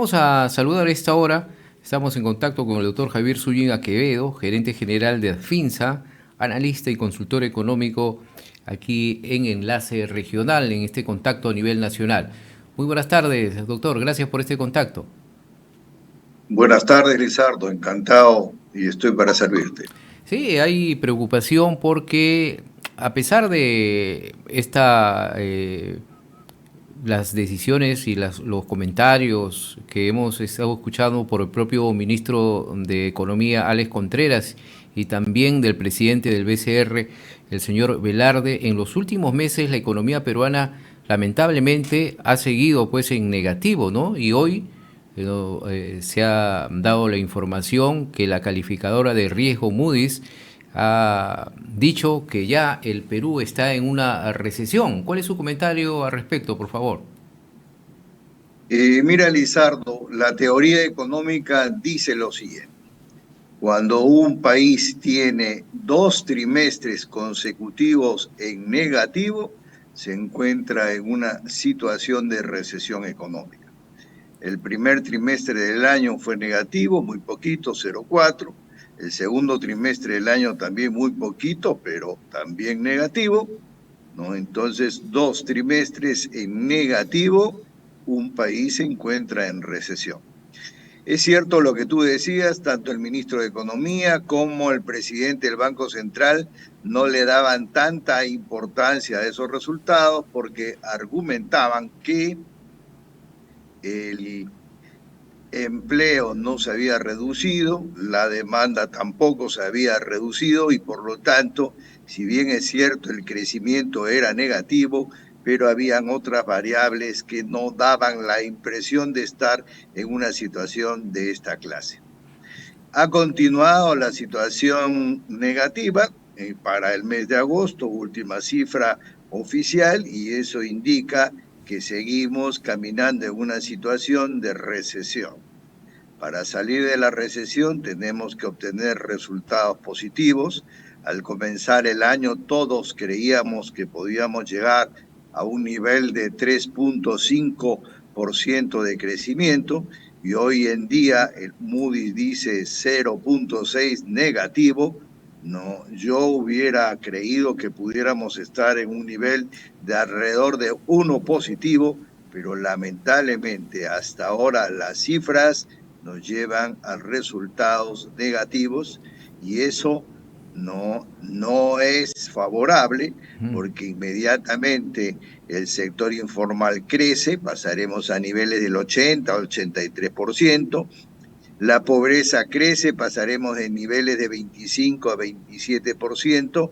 Vamos a saludar a esta hora. Estamos en contacto con el doctor Javier Zúñiga Quevedo, gerente general de Adfinsa, analista y consultor económico aquí en Enlace Regional, en este contacto a nivel nacional. Muy buenas tardes, doctor. Gracias por este contacto. Buenas tardes, Lizardo. Encantado y estoy para servirte. Sí, hay preocupación porque a pesar de las decisiones y los comentarios que hemos estado escuchando por el propio ministro de Economía, Alex Contreras, y también del presidente del BCR, el señor Velarde, en los últimos meses la economía peruana lamentablemente ha seguido pues en negativo, ¿no? Y hoy se ha dado la información que la calificadora de riesgo Moody's ha dicho que ya el Perú está en una recesión. ¿Cuál es su comentario al respecto, por favor? Mira, Lizardo, la teoría económica dice lo siguiente. Cuando un país tiene 2 trimestres consecutivos en negativo, se encuentra en una situación de recesión económica. El primer trimestre del año fue negativo, muy poquito, 0,4. El segundo trimestre del año también muy poquito, pero también negativo, ¿no? Entonces, 2 trimestres en negativo, un país se encuentra en recesión. Es cierto lo que tú decías, tanto el ministro de Economía como el presidente del Banco Central no le daban tanta importancia a esos resultados porque argumentaban que el empleo no se había reducido, la demanda tampoco se había reducido y por lo tanto, si bien es cierto el crecimiento era negativo, pero habían otras variables que no daban la impresión de estar en una situación de esta clase. Ha continuado la situación negativa para el mes de agosto, última cifra oficial, y eso indica que seguimos caminando en una situación de recesión. Para salir de la recesión tenemos que obtener resultados positivos. Al comenzar el año todos creíamos que podíamos llegar a un nivel de 3,5% de crecimiento y hoy en día el Moody's dice 0,6 negativo. No, yo hubiera creído que pudiéramos estar en un nivel de alrededor de 1 positivo, pero lamentablemente hasta ahora las cifras nos llevan a resultados negativos y eso no es favorable porque inmediatamente el sector informal crece, pasaremos a niveles del 80 al 83%, la pobreza crece, pasaremos de niveles de 25 a 27%,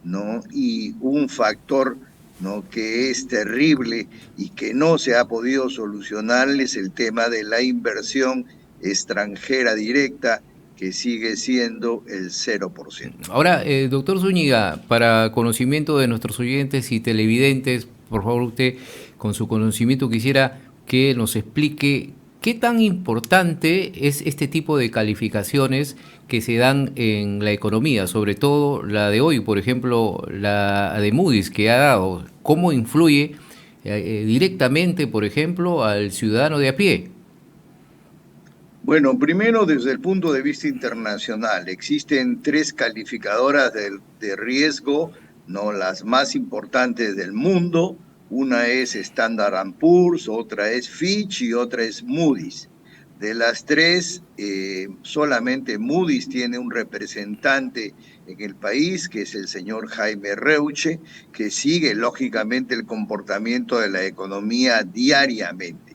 ¿no? Y un factor, ¿no?, que es terrible y que no se ha podido solucionar es el tema de la inversión extranjera directa, que sigue siendo el 0%. Ahora, doctor Zúñiga, para conocimiento de nuestros oyentes y televidentes, por favor usted, con su conocimiento, quisiera que nos explique qué tan importante es este tipo de calificaciones que se dan en la economía, sobre todo la de hoy, por ejemplo, la de Moody's que ha dado, cómo influye directamente, por ejemplo, al ciudadano de a pie. Bueno, primero desde el punto de vista internacional, existen 3 calificadoras de riesgo, no las más importantes del mundo. Una es Standard Poor's, otra es Fitch y otra es Moody's. De las tres, solamente Moody's tiene un representante en el país, que es el señor Jaime Reuche, que sigue lógicamente el comportamiento de la economía diariamente.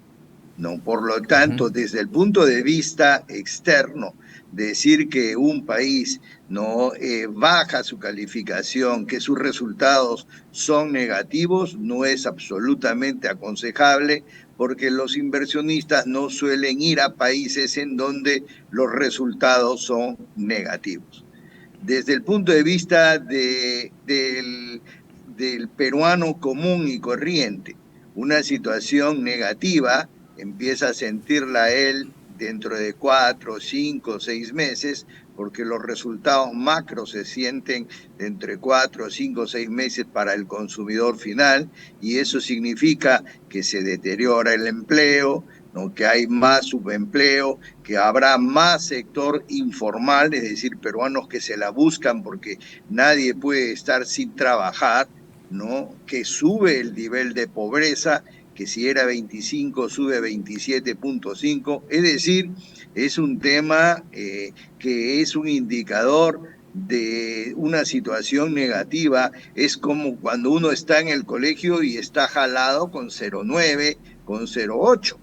No, por lo tanto, desde el punto de vista externo, decir que un país no baja su calificación, que sus resultados son negativos, no es absolutamente aconsejable, porque los inversionistas no suelen ir a países en donde los resultados son negativos. Desde el punto de vista del peruano común y corriente, una situación negativa empieza a sentirla él dentro de 4, 5, 6 meses, porque los resultados macros se sienten entre 4, 5, 6 meses para el consumidor final, y eso significa que se deteriora el empleo, ¿no? Que hay más subempleo, que habrá más sector informal, es decir, peruanos que se la buscan porque nadie puede estar sin trabajar, ¿no? Que sube el nivel de pobreza, que si era 25 sube 27,5, es decir, es un tema que es un indicador de una situación negativa. Es como cuando uno está en el colegio y está jalado con 0,9, con 0,8.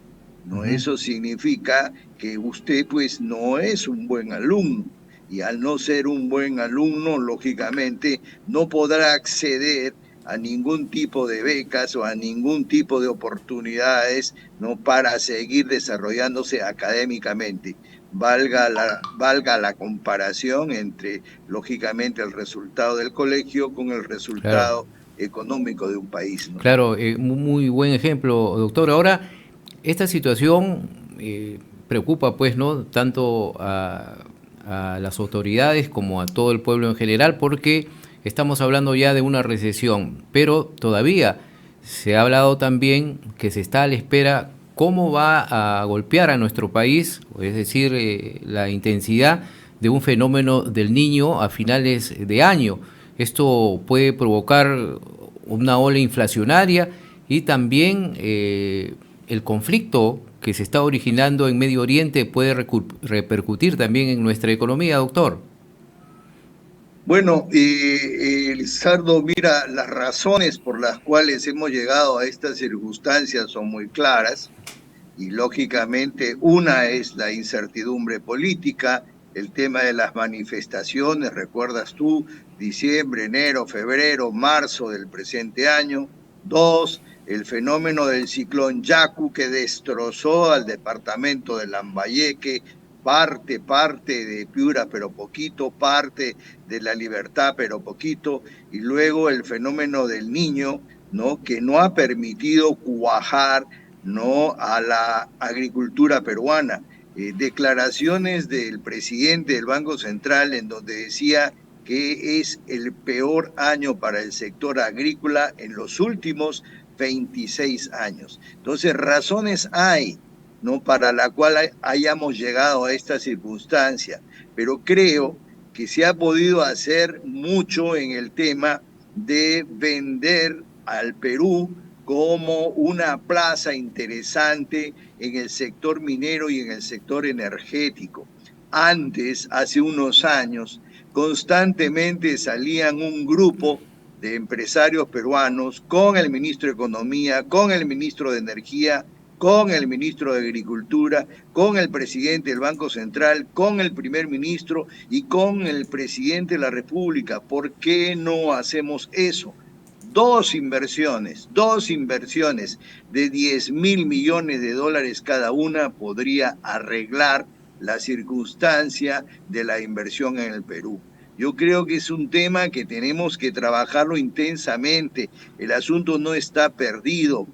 ¿No? Eso significa que usted pues no es un buen alumno, y al no ser un buen alumno, lógicamente no podrá acceder a ningún tipo de becas o a ningún tipo de oportunidades, ¿no? Para seguir desarrollándose académicamente. Valga la comparación entre, lógicamente, el resultado del colegio con el Claro. resultado económico de un país, ¿no? Claro, muy buen ejemplo, doctor. Ahora, esta situación preocupa, pues, ¿no? Tanto a las autoridades como a todo el pueblo en general, porque estamos hablando ya de una recesión, pero todavía se ha hablado también que se está a la espera cómo va a golpear a nuestro país, es decir, la intensidad de un fenómeno del Niño a finales de año. Esto puede provocar una ola inflacionaria y también el conflicto que se está originando en Medio Oriente puede repercutir también en nuestra economía, doctor. Bueno, Lizardo, mira, las razones por las cuales hemos llegado a estas circunstancias son muy claras, y lógicamente una es la incertidumbre política, el tema de las manifestaciones, recuerdas tú, diciembre, enero, febrero, marzo del presente año. Dos, el fenómeno del ciclón Yaku, que destrozó al departamento de Lambayeque, parte de Piura, pero poquito, parte de La Libertad, pero poquito, y luego el fenómeno del Niño, ¿no? Que no ha permitido cuajar, ¿no? A la agricultura peruana. Declaraciones del presidente del Banco Central en donde decía que es el peor año para el sector agrícola en los últimos 26 años. Entonces, razones hay, ¿no? Para la cual hayamos llegado a esta circunstancia, pero creo que se ha podido hacer mucho en el tema de vender al Perú como una plaza interesante en el sector minero y en el sector energético. Antes, hace unos años, constantemente salían un grupo de empresarios peruanos con el ministro de Economía, con el ministro de Energía, con el ministro de Agricultura, con el presidente del Banco Central, con el primer ministro y con el presidente de la República. ¿Por qué no hacemos eso? Dos inversiones de 10.000 millones de dólares cada una podría arreglar la circunstancia de la inversión en el Perú. Yo creo que es un tema que tenemos que trabajarlo intensamente. El asunto no está perdido.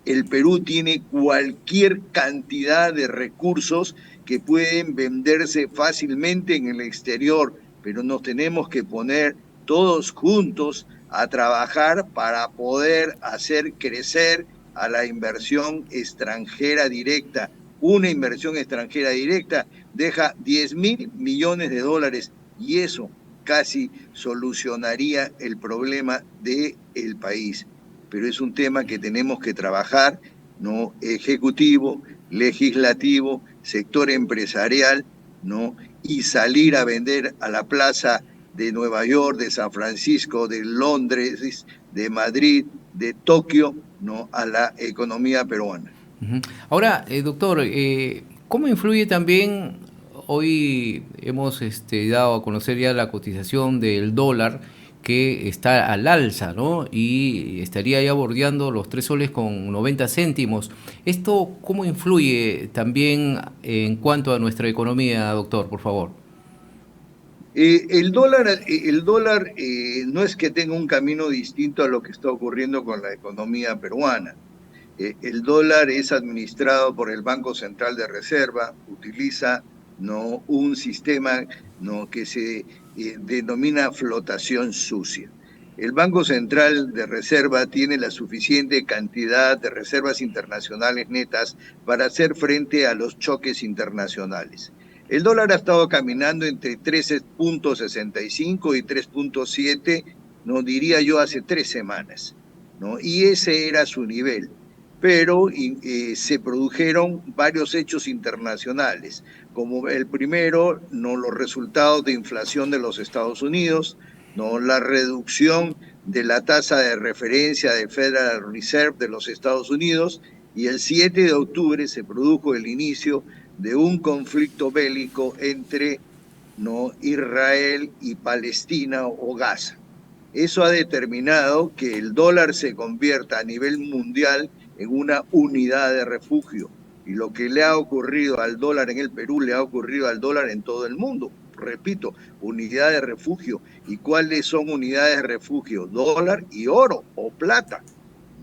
El Perú tiene cualquier cantidad de recursos que pueden venderse fácilmente en el exterior, pero nos tenemos que poner todos juntos a trabajar para poder hacer crecer a la inversión extranjera directa. Una inversión extranjera directa deja 10.000 millones de dólares, y eso casi solucionaría el problema del país. Pero es un tema que tenemos que trabajar, ¿no? Ejecutivo, legislativo, sector empresarial, ¿no? Y salir a vender a la plaza de Nueva York, de San Francisco, de Londres, de Madrid, de Tokio, ¿no? A la economía peruana. Ahora, doctor, ¿cómo influye también, hoy hemos dado a conocer ya la cotización del dólar que está al alza, ¿no? Y estaría ya bordeando los 3 soles con 90 céntimos. ¿Esto cómo influye también en cuanto a nuestra economía, doctor, por favor? El dólar no es que tenga un camino distinto a lo que está ocurriendo con la economía peruana. El dólar es administrado por el Banco Central de Reserva, utiliza, ¿no? Un sistema, ¿no? Que se denomina flotación sucia. el Banco Central de Reserva tiene la suficiente cantidad de reservas internacionales netas para hacer frente a los choques internacionales. El dólar ha estado caminando entre 13.65 y 3.7, no diría yo, hace 3 semanas, ¿no? Y ese era su nivel. Pero se produjeron varios hechos internacionales, como el primero, no, los resultados de inflación de los Estados Unidos, no, la reducción de la tasa de referencia de Federal Reserve de los Estados Unidos, y el 7 de octubre se produjo el inicio de un conflicto bélico entre, no, Israel y Palestina o Gaza. Eso ha determinado que el dólar se convierta a nivel mundial en una unidad de refugio. Y lo que le ha ocurrido al dólar en el Perú le ha ocurrido al dólar en todo el mundo. Repito, unidad de refugio. ¿Y cuáles son unidades de refugio? Dólar y oro o plata,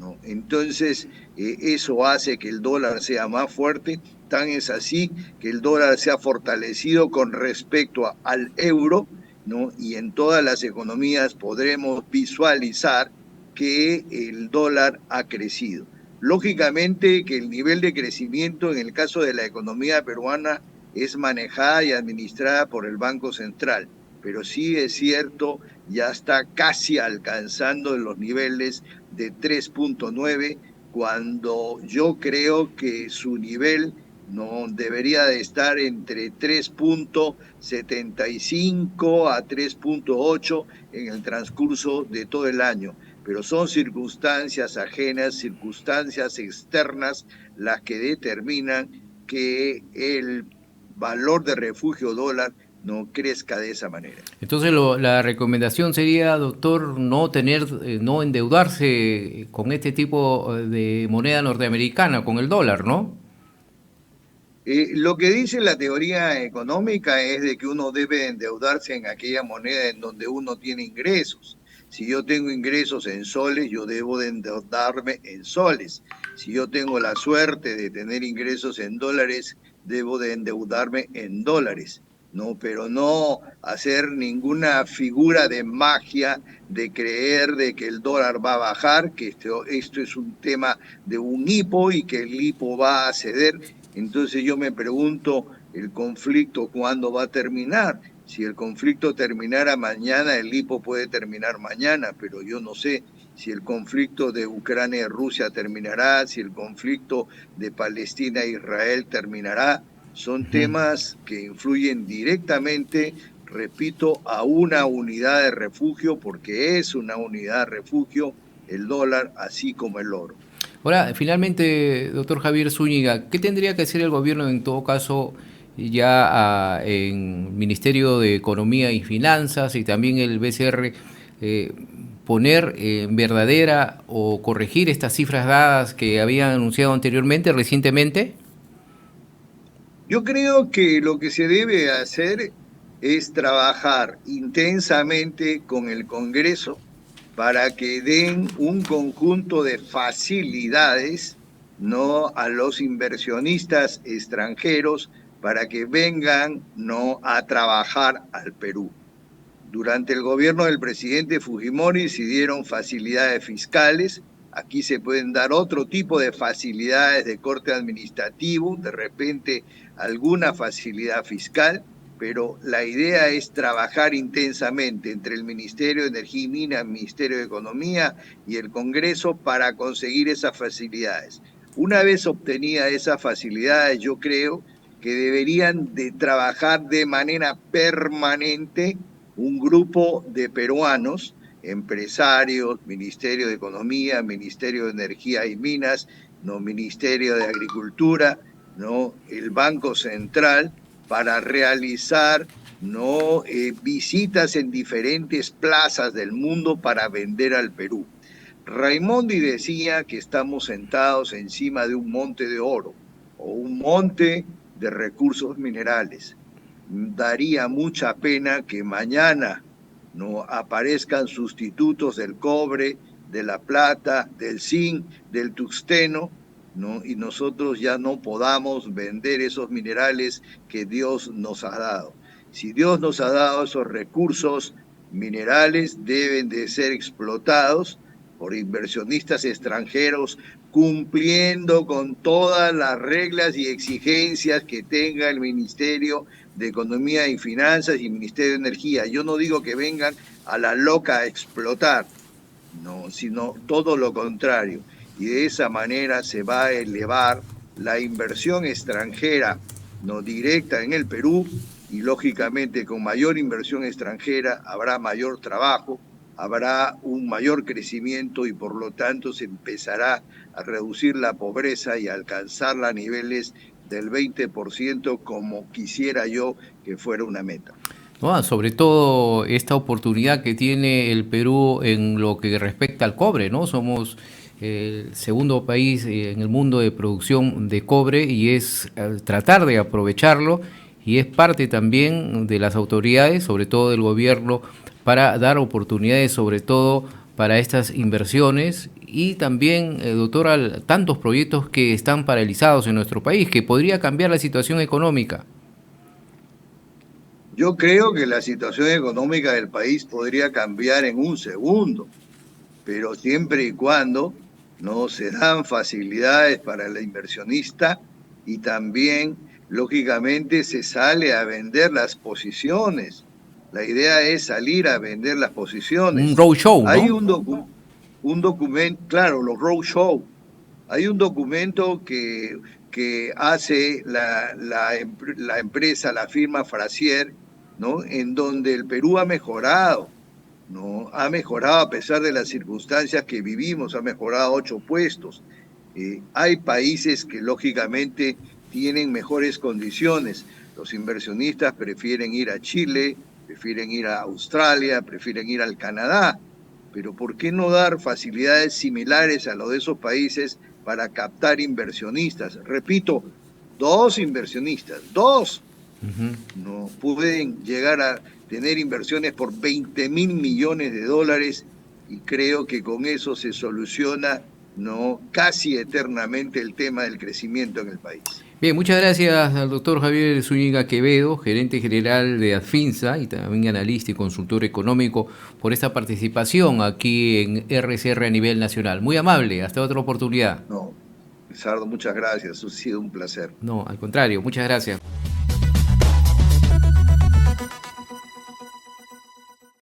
¿no? Entonces, eso hace que el dólar sea más fuerte. Tan es así que el dólar se ha fortalecido con respecto al euro, ¿no? Y en todas las economías podremos visualizar que el dólar ha crecido. Lógicamente que el nivel de crecimiento en el caso de la economía peruana es manejada y administrada por el Banco Central, pero sí es cierto, ya está casi alcanzando los niveles de 3.9, cuando yo creo que su nivel no debería de estar entre 3.75 a 3.8 en el transcurso de todo el año. Pero son circunstancias ajenas, circunstancias externas, las que determinan que el valor de refugio dólar no crezca de esa manera. Entonces la recomendación sería, doctor, no endeudarse con este tipo de moneda norteamericana, con el dólar, ¿no? Lo que dice la teoría económica es de que uno debe endeudarse en aquella moneda en donde uno tiene ingresos. Si yo tengo ingresos en soles, yo debo de endeudarme en soles. Si yo tengo la suerte de tener ingresos en dólares, debo de endeudarme en dólares, ¿no? Pero no hacer ninguna figura de magia de creer de que el dólar va a bajar, que esto es un tema de un hipo y que el hipo va a ceder. Entonces yo me pregunto, ¿el conflicto cuándo va a terminar? Si el conflicto terminara mañana, el hipo puede terminar mañana, pero yo no sé si el conflicto de Ucrania y Rusia terminará, si el conflicto de Palestina e Israel terminará. Son temas que influyen directamente, repito, a una unidad de refugio, porque es una unidad de refugio, el dólar, así como el oro. Ahora, finalmente, doctor Javier Zúñiga, ¿qué tendría que hacer el gobierno en todo caso ya en Ministerio de Economía y Finanzas y también el BCR poner en verdadera o corregir estas cifras dadas que habían anunciado anteriormente, recientemente? Yo creo que lo que se debe hacer es trabajar intensamente con el Congreso para que den un conjunto de facilidades, ¿no?, a los inversionistas extranjeros para que vengan, ¿no?, a trabajar al Perú. Durante el gobierno del presidente Fujimori se dieron facilidades fiscales. Aquí se pueden dar otro tipo de facilidades de corte administrativo, de repente alguna facilidad fiscal, pero la idea es trabajar intensamente entre el Ministerio de Energía y Minas, el Ministerio de Economía y el Congreso para conseguir esas facilidades. Una vez obtenidas esas facilidades, yo creo que deberían de trabajar de manera permanente un grupo de peruanos, empresarios, Ministerio de Economía, Ministerio de Energía y Minas, no, Ministerio de Agricultura, no, el Banco Central, para realizar, no, visitas en diferentes plazas del mundo para vender al Perú. Raimondi decía que estamos sentados encima de un monte de oro o un monte de recursos minerales. Daría mucha pena que mañana no aparezcan sustitutos del cobre, de la plata, del zinc, del tungsteno, ¿no? Y nosotros ya no podamos vender esos minerales que Dios nos ha dado. Si Dios nos ha dado esos recursos, minerales deben de ser explotados por inversionistas extranjeros cumpliendo con todas las reglas y exigencias que tenga el Ministerio de Economía y Finanzas y Ministerio de Energía. Yo no digo que vengan a la loca a explotar, no, sino todo lo contrario. Y de esa manera se va a elevar la inversión extranjera no directa en el Perú y lógicamente con mayor inversión extranjera habrá mayor trabajo, habrá un mayor crecimiento y por lo tanto se empezará a reducir la pobreza y a alcanzarla a niveles del 20% como quisiera yo que fuera una meta. ¿No? Sobre todo esta oportunidad que tiene el Perú en lo que respecta al cobre, ¿no? Somos el segundo país en el mundo de producción de cobre y es tratar de aprovecharlo y es parte también de las autoridades, sobre todo del gobierno, para dar oportunidades, sobre todo para estas inversiones y también, doctora, tantos proyectos que están paralizados en nuestro país, que podría cambiar la situación económica. Yo creo que la situación económica del país podría cambiar en un segundo, pero siempre y cuando no se dan facilidades para el inversionista y también, lógicamente, se sale a vender las posiciones. La idea es salir a vender las Un posiciones. roadshow, Hay ¿no? un documento, claro, los roadshow. Hay un documento que hace la empresa, la firma Frasier, ¿no? En donde el Perú ha mejorado, ¿no? Ha mejorado a pesar de las circunstancias que vivimos, ha mejorado 8 puestos. Hay países que lógicamente tienen mejores condiciones. Los inversionistas prefieren ir a Chile, prefieren ir a Australia, prefieren ir al Canadá, pero ¿por qué no dar facilidades similares a lo de esos países para captar inversionistas? Repito, 2 inversionistas, 2, no pueden llegar a tener inversiones por 20.000 millones de dólares y creo que con eso se soluciona no casi eternamente el tema del crecimiento en el país. Bien, muchas gracias al doctor Javier Zúñiga Quevedo, gerente general de Adfinsa y también analista y consultor económico, por esta participación aquí en RCR a nivel nacional. Muy amable, hasta otra oportunidad. No, Lizardo, muchas gracias, ha sido un placer. No, al contrario, muchas gracias.